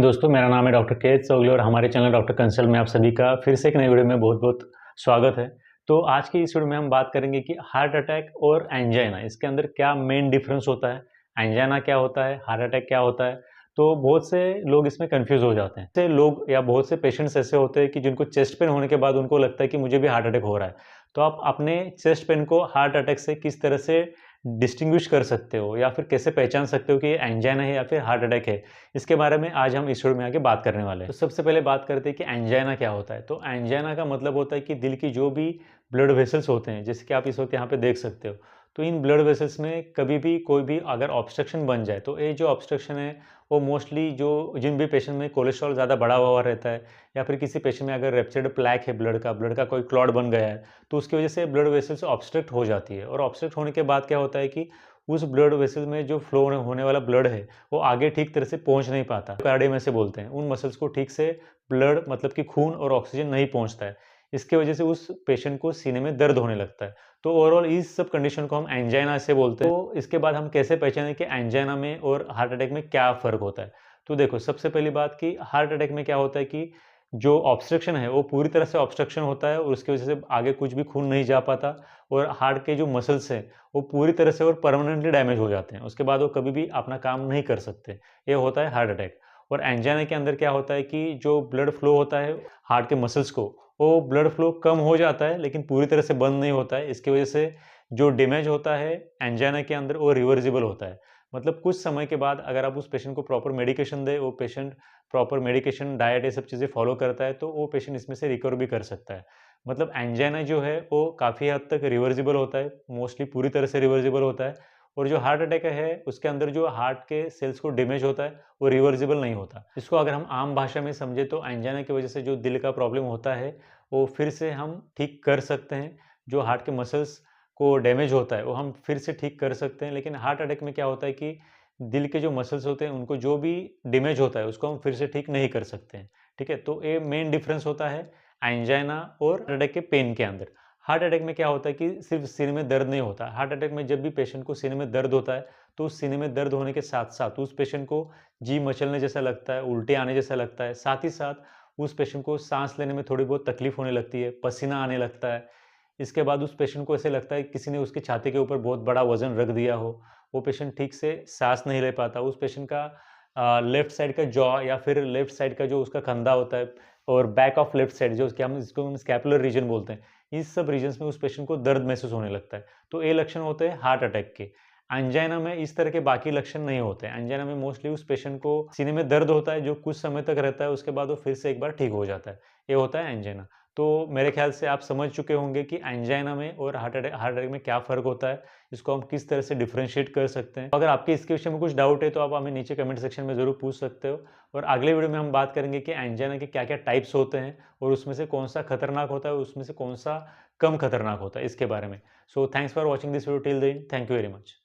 Evening दोस्तों, मेरा नाम है डॉक्टर के चौगले और हमारे चैनल डॉक्टर कंसल्ट में आप सभी का फिर से एक नई वीडियो में बहुत-बहुत स्वागत है। तो आज की इस वीडियो में हम बात करेंगे कि हार्ट अटैक और एंजाइना इसके अंदर क्या मेन डिफरेंस होता है, एंजाइना क्या होता है, हार्ट अटैक क्या होता है। तो बहुत से लोग इसमें कन्फ्यूज़ हो जाते हैं। से लोग या बहुत से पेशेंट्स ऐसे होते हैं कि जिनको चेस्ट पेन होने के बाद उनको लगता है कि मुझे भी हार्ट अटैक हो रहा है। तो आप अपने चेस्ट पेन को हार्ट अटैक से किस तरह से डिस्टिंग्विश कर सकते हो या फिर कैसे पहचान सकते हो कि ये एंजाइना है या फिर हार्ट अटैक है? इसके बारे में आज हम इस वीडियो में आगे बात करने वाले हैं। तो सबसे पहले बात करते हैं कि एंजाइना क्या होता है। तो एंजाइना का मतलब होता है कि दिल की जो भी ब्लड वेसल्स होते हैं, जैसे कि आप इस वक्त यहाँ पे देख सकते हो, तो इन ब्लड वेसल्स में कभी भी कोई भी अगर ऑब्स्ट्रक्शन बन जाए, तो ये जो ऑब्स्ट्रक्शन है वो मोस्टली जो जिन भी पेशेंट में कोलेस्ट्रॉल ज़्यादा बढ़ा हुआ रहता है या फिर किसी पेशेंट में अगर रेप्चर्ड प्लैक है ब्लड का कोई क्लॉट बन गया है, तो उसकी वजह से ब्लड वेसल्स ऑब्स्ट्रक्ट हो जाती है। और ऑब्स्ट्रक्ट होने के बाद क्या होता है कि उस ब्लड वेसल में जो फ्लो होने वाला ब्लड है वो आगे ठीक तरह से पहुंच नहीं पाता। कार्डियम ऐसे बोलते हैं, उन मसल्स को ठीक से ब्लड मतलब कि खून और ऑक्सीजन नहीं पहुंचता है। इसके वजह से उस पेशेंट को सीने में दर्द होने लगता है। तो ओवरऑल इस सब कंडीशन को हम एंजाइना से बोलते हैं। तो इसके बाद हम कैसे पहचानें कि एंजाइना में और हार्ट अटैक में क्या फ़र्क होता है। तो देखो, सबसे पहली बात कि हार्ट अटैक में क्या होता है कि जो ऑब्स्ट्रक्शन है वो पूरी तरह से ऑब्स्ट्रक्शन होता है और उसकी वजह से आगे कुछ भी खून नहीं जा पाता और हार्ट के जो मसल्स हैं वो पूरी तरह से और परमानेंटली डैमेज हो जाते हैं। उसके बाद वो कभी भी अपना काम नहीं कर सकते। ये होता है हार्ट अटैक। और एंजाइना के अंदर क्या होता है कि जो ब्लड फ्लो होता है हार्ट के मसल्स को, वो ब्लड फ्लो कम हो जाता है लेकिन पूरी तरह से बंद नहीं होता है। इसकी वजह से जो डैमेज होता है एंजाइना के अंदर वो रिवर्सिबल होता है। मतलब कुछ समय के बाद अगर आप उस पेशेंट को प्रॉपर मेडिकेशन दें, वो पेशेंट प्रॉपर मेडिकेशन, डाइट, ये सब चीज़ें फॉलो करता है, तो वो पेशेंट इसमें से रिकवर भी कर सकता है। मतलब एंजाइना जो है वो काफ़ी हद तक रिवर्सिबल होता है, मोस्टली पूरी तरह से रिवर्सिबल होता है। और जो हार्ट अटैक है उसके अंदर जो हार्ट के सेल्स को डैमेज होता है वो रिवर्सिबल नहीं होता। इसको अगर हम आम भाषा में समझे तो एंजाइना की वजह से जो दिल का प्रॉब्लम होता है वो फिर से हम ठीक कर सकते हैं। जो हार्ट के मसल्स को डैमेज होता है वो हम फिर से ठीक कर सकते हैं। लेकिन हार्ट अटैक में क्या होता है कि दिल के जो मसल्स होते हैं उनको जो भी डैमेज होता है उसको हम फिर से ठीक नहीं कर सकते हैं। ठीक है, तो ये मेन डिफरेंस होता है एंजाइना और हार्ट अटैक के पेन के अंदर। हार्ट अटैक में क्या होता है कि सिर्फ सीने में दर्द नहीं होता। हार्ट अटैक में जब भी पेशेंट को सीने में दर्द होता है तो उस सीने में दर्द होने के साथ साथ उस पेशेंट को जी मचलने जैसा लगता है, उल्टे आने जैसा लगता है। साथ ही साथ उस पेशेंट को सांस लेने में थोड़ी बहुत तकलीफ होने लगती है, पसीना आने लगता है। इसके बाद उस पेशेंट को ऐसे लगता है कि किसी ने उसकी छाती के ऊपर बहुत बड़ा वजन रख दिया हो। वो पेशेंट ठीक से सांस नहीं ले पाता। उस पेशेंट का लेफ्ट साइड का जॉ या फिर लेफ्ट साइड का जो उसका कंधा होता है और बैक ऑफ लेफ्ट साइड जो क्या हम इसको हम स्कैपुलर रीजन बोलते हैं, इस सब रीजन्स में उस पेशेंट को दर्द महसूस होने लगता है। तो ये लक्षण होते हैं हार्ट अटैक के। एंजाइना में इस तरह के बाकी लक्षण नहीं होते। एंजाइना में मोस्टली उस पेशेंट को सीने में दर्द होता है जो कुछ समय तक रहता है, उसके बाद वो फिर से एक बार ठीक हो जाता है। ये होता है एंजाइना। तो मेरे ख्याल से आप समझ चुके होंगे कि एंजाइना में और हार्ट अटैक में क्या फ़र्क होता है, इसको हम किस तरह से डिफरेंशिएट कर सकते हैं। अगर आपके इसके विषय में कुछ डाउट है तो आप हमें नीचे कमेंट सेक्शन में ज़रूर पूछ सकते हो। और अगले वीडियो में हम बात करेंगे कि एंजाइना के क्या-क्या टाइप्स होते हैं और उसमें से कौन-सा खतरनाक होता है और उसमें से कौन-सा कम खतरनाक होता है, इसके बारे में। So thanks for watching this video till then. Thank you very much.